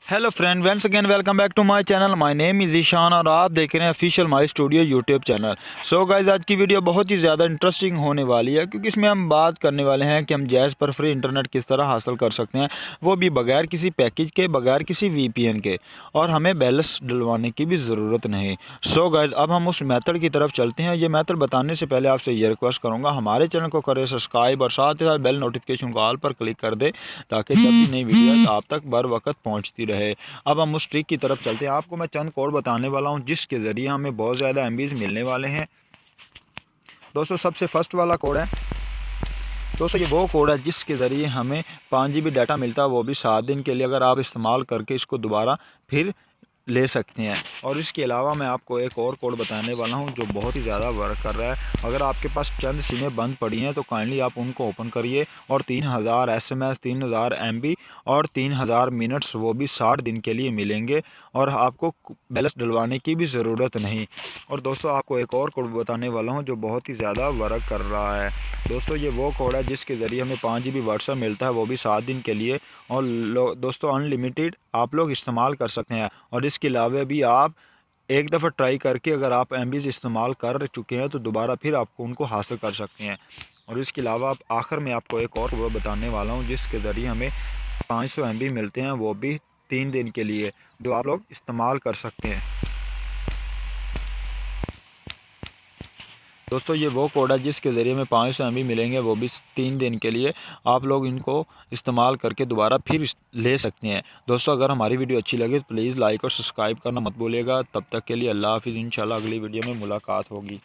Hello friend, once again welcome back to my channel. My name is Ishan और आप देख रहे हैं official my studio YouTube channel. So guys, आज की वीडियो बहुत ही ज़्यादा इंटरेस्टिंग होने वाली है क्योंकि इसमें हम बात करने वाले हैं कि हम जैज़ पर फ्री इंटरनेट किस तरह हासिल कर सकते हैं, वो भी बगैर किसी पैकेज के, बगैर किसी वीपीएन के, और हमें बैलेंस डलवाने की भी ज़रूरत नहीं। सो गाइस, अब हम उस मेथड की तरफ चलते हैं। ये मेथड बताने से पहले आपसे ये रिक्वेस्ट करूँगा, हमारे चैनल को करें सब्सक्राइब और साथ ही साथ बेल नोटिफिकेशन को ऑल पर क्लिक कर दे ताकि जब भी नई वीडियो आप तक बर वक्त पहुँचती रहे। अब हम उस ट्रिक की तरफ चलते हैं। आपको मैं चंद कोड बताने वाला हूं जिसके ज़रिए हमें बहुत ज़्यादा एमबीज मिलने वाले हैं। दोस्तों, सबसे फर्स्ट वाला कोड है, दोस्तों ये वो कोड है जिसके ज़रिए हमें 5 GB डाटा मिलता है, वो भी 7 दिन के लिए। अगर आप इस्तेमाल करके इसको दोबारा फिर ले सकते हैं। और इसके अलावा मैं आपको एक और कोड बताने वाला हूं जो बहुत ही ज़्यादा वर्क कर रहा है। अगर आपके पास चंद सिमें बंद पड़ी हैं तो काइंडली आप उनको ओपन करिए और 3000 SMS, 3000 MB और 3000 मिनट्स, वो भी 60 दिन के लिए मिलेंगे और आपको बैलेंस डलवाने की भी ज़रूरत नहीं। और दोस्तों, आपको एक और कोड बताने वाला हूँ जो बहुत ही ज़्यादा वर्क कर रहा है। दोस्तों, ये वो कोड है जिसके ज़रिए हमें 5 GB व्हाट्सएप मिलता है, वो भी 7 दिन के लिए। और दोस्तों, अनलिमिटेड आप लोग इस्तेमाल कर सकते हैं। और इसके अलावा भी आप एक दफ़ा ट्राई करके अगर आप एमबीज़ इस्तेमाल कर चुके हैं तो दोबारा फिर आपको उनको हासिल कर सकते हैं। और इसके अलावा आप आखिर में आपको एक और वो बताने वाला हूँ जिसके ज़रिए हमें 500 MB मिलते हैं, वो भी 3 दिन के लिए, जो आप लोग इस्तेमाल कर सकते हैं। दोस्तों, ये वो कोड है जिसके ज़रिए में 500 MB मिलेंगे, वो भी 3 दिन के लिए। आप लोग इनको इस्तेमाल करके दोबारा फिर ले सकते हैं। दोस्तों, अगर हमारी वीडियो अच्छी लगे तो प्लीज़ लाइक और सब्सक्राइब करना मत भूलिएगा। तब तक के लिए अल्लाह हाफ़िज़। इंशाल्लाह अगली वीडियो में मुलाकात होगी।